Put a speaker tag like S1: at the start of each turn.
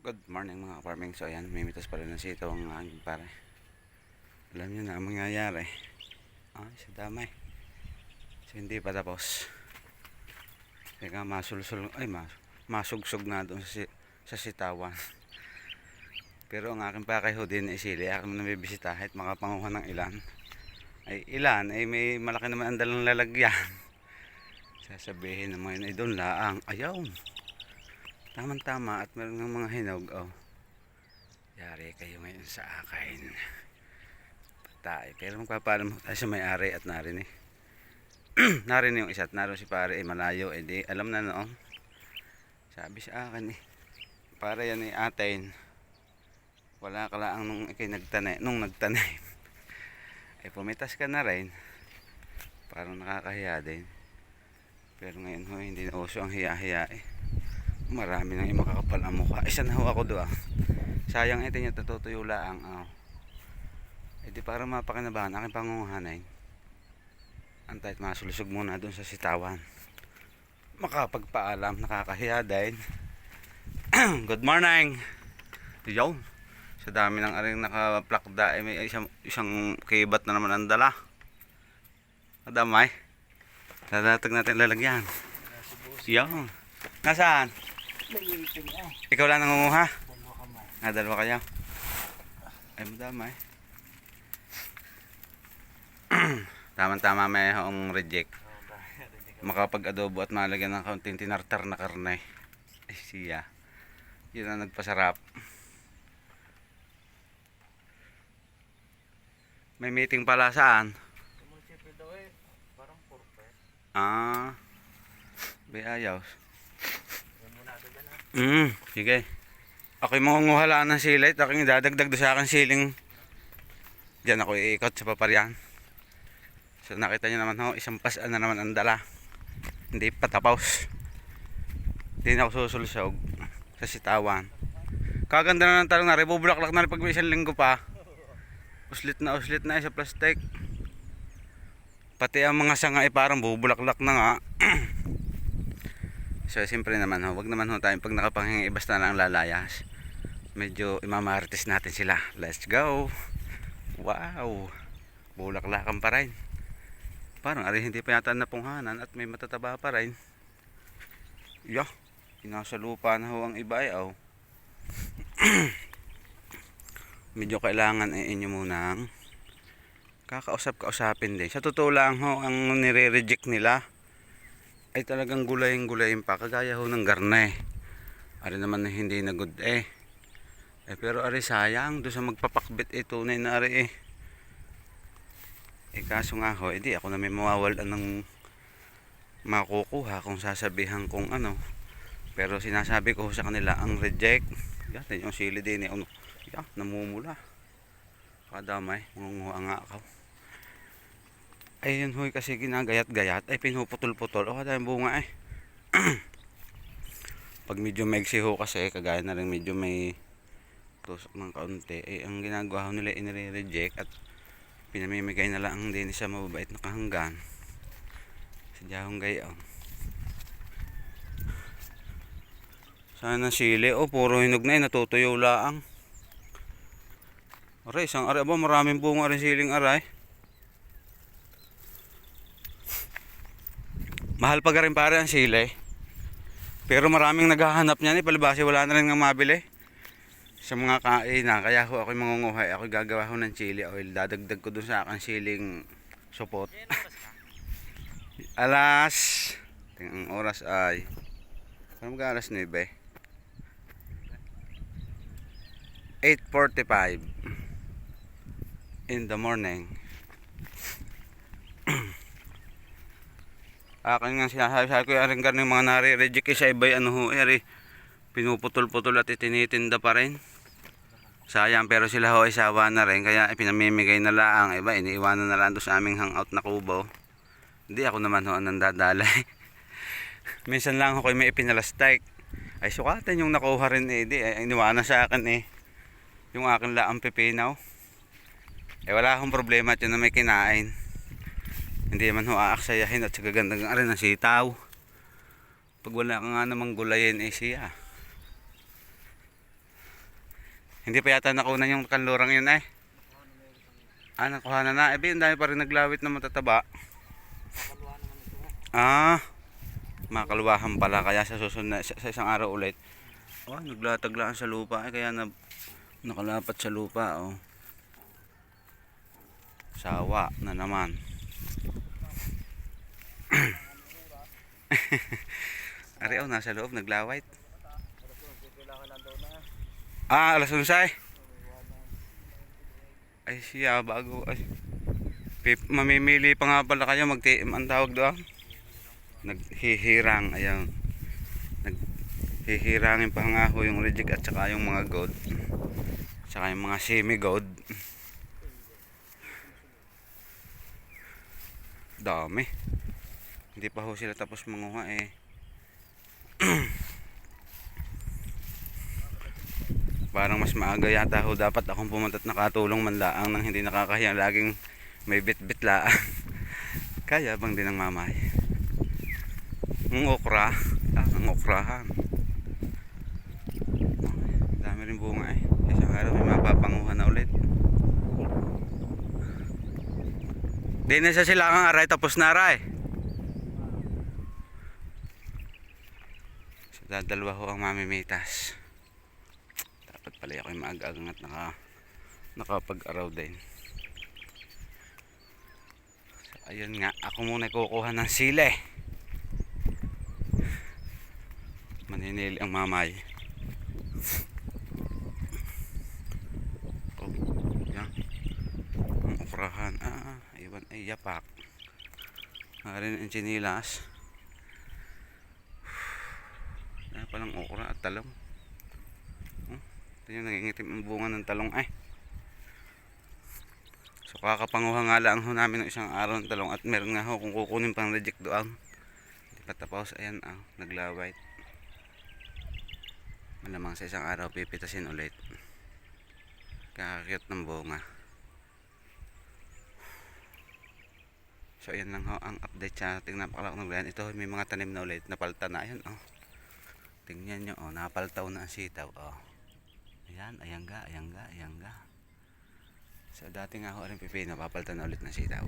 S1: Good morning mga farming. So ayan, mimitas pa rin ng sitaw ang aking pare. Alam nyo na ang mangyayari. Sa damay. So hindi pa tapos. Teka, masugsog na doon sa sitawan. Pero ang aking pakay ho din ay sili. Aking nabibisita kahit makapanguha ng ilan. Ay may malaki naman ang dalang lalagyan. Sasabihin ng mga yun ay doon laang. Ayaw. Tama at meron ng mga hinog. Yari kayo ngayon sa akin. Patay. Pero magpapaalam tayo sa may-ari at narinig. Narinig yung isa at naroon si pare malayo. Di alam na noon. Sabi sa akin pare yan atin. Wala ka lang nung nagtanay. Pumitas ka na rin. Parang nakakahiya din. Pero ngayon hindi na uso ang hiya-hiya Marami nang makakapal ang mukha. Isa na ho ako doon. Sayang ito niya natutuyo lang. Di para mapakinabangan aking pangunguhanay. Antay at masulusog muna doon sa sitawan. Makapagpaalam, nakakahiya din. Good morning. Yo. Sa dami ng aring nakaplakda may isang kibat na naman ang dala. Madamay. Dadatag natin lalagyan. Yo. Nasaan? Ikaw lang nangunguha? Dalawa kayo? Madamay. Tama-tama may ang reject. Makapag-adobo at malagyan ng kaunting tinartar na karne. Siya. Yun ang nagpasarap. May meeting pala saan? Ayaw. Sige. Ako'y mangunguha lang ng silit. Ako'y dadagdag do sa akin siling. Diyan ako iikot sa paparyan. So nakita nyo naman isang pasaan na naman ang dala. Hindi pa tapos. Hindi na ako susulsog sa sitawan. Kaganda na ng talong na. Bubulaklak na rin pag may isang linggo pa. Uslit na sa plastic. Pati ang mga sanga parang bubulaklak na nga. So siyempre naman wag naman tayo pag nakapangingi basta na ang lalayas. Medyo imamarites natin sila. Let's go. Wow. Bulaklakan pa rin. Parang hindi pa yata napunghanan at may matataba pa rin. Inasa lupa na ang iba Medyo kailangan inyo munang kausapin din. Sa totoo lang ang nire-reject nila ay talagang gulayin pa kagaya ng garne. Ari naman hindi na good pero ari sayang do sa magpapakbit tunay na ari kaso nga di ako na may mawawalan ng makukuha kung sasabihan kung ano. Pero sinasabi ko sa kanila ang reject. Yan yung sili din namumula. Kadamay mangunguha nga ako. Ayun kasi ginagayat-gayat pinuputol-putol kada yung bunga pag medyo maigsi kasi kagaya na rin medyo may tusok ng kaunti ang ginagawa nila inire-reject at pinamimigay na lang din sa mababait na kahanggan sa dahong gayon. Sana sili puro hinog na natutuyo laang. Aray isang aray maraming bunga rin siling aray. Mahal pa rin pare ang sili. Pero maraming naghahanap niyan palibasi wala na rin nga mabili sa mga kainan. Kaya ako'y mangunguhay. Ako'y gagawa ng chili oil. Dadagdag ko dun sa akin siling supot. Ang oras ay parang alas 9. 8:45 in the morning. Akin nga sinasabi ko yung mga nare-reject sa iba pinuputol-putol at itinitinda pa rin. Sayang pero sila ay sawa na rin kaya pinamimigay na lang iba iniiwanan na lang doon sa aming hangout na kubo. Hindi ako naman ang nandadalay. Minsan lang ako may ipinalastik. Sukatan yung nakuha rin iniwanan sa akin yung akin laang pipinaw. Wala akong problema at yun na may kinain. Hindi naman aaksayahin at sa gagandang rin ng sitaw. Pag wala ka nga namang gulayin siya Hindi pa yata nakunan yung kanlurang yun eh. Ah, nakuha na na. Eh, ang dami pa rin naglawit na matataba. Ah, makaluwahan pala. Kaya sa susunod na, sa isang araw ulit. Oh, naglataglaan sa lupa. Eh, kaya nakalapat sa lupa. Oh. Sawa na naman. Ari, oh, nasa loob. Naglawit. Ah, alas 11. Ay, siya, bago. Ay. Mamimili pa nga pala kayo. Ang tawag doon. Naghihirang. Ayan. Naghihirangin pa nga ho yung reject at saka yung mga gold. Saka yung mga semi-gold. Dami. Hindi pa ho sila tapos manguha eh. Parang mas maaga yata ho dapat akong pumunta at nakatulong man laang nang hindi nakakahiya laging may bit-bit laang. Kaya bang din ng mamay. Ang okra, ang okrahan. Dami rin bunga eh. Isang araw may mapapanguhan na ulit. Di na sa silangang aray tapos na aray. So dadalawa ho ang mamimitas. Dapat pala ako yung maaga-agang at nakapag-araw din. So, ayun nga, ako muna kukuha ng sile. Maninili ang mamay. Oh, yan. Ang okrahan. Iwan ay yapak. Harin ang chinilas. Yan palang okra at talong. Ito yung nangingitim ang bunga ng talong ay. So kakapanguha nga lang ho namin ng isang araw ng talong. At meron nga ho kung kukunin pang reject doon. Hindi pa tapos. Ayan naglawit. Malamang sa isang araw pipitasin ulit. Kakakit ng bunga. So ayan lang ho ang update sa ating napakalak ng ganyan. Ito may mga tanim na ulit. Napalta na. Ayan oh. Tingnan nyo oh. Napaltaw na ang sitaw oh. Ayan, ayangga. So dati nga ho rin pipino, papalitan na ulit ng sitaw.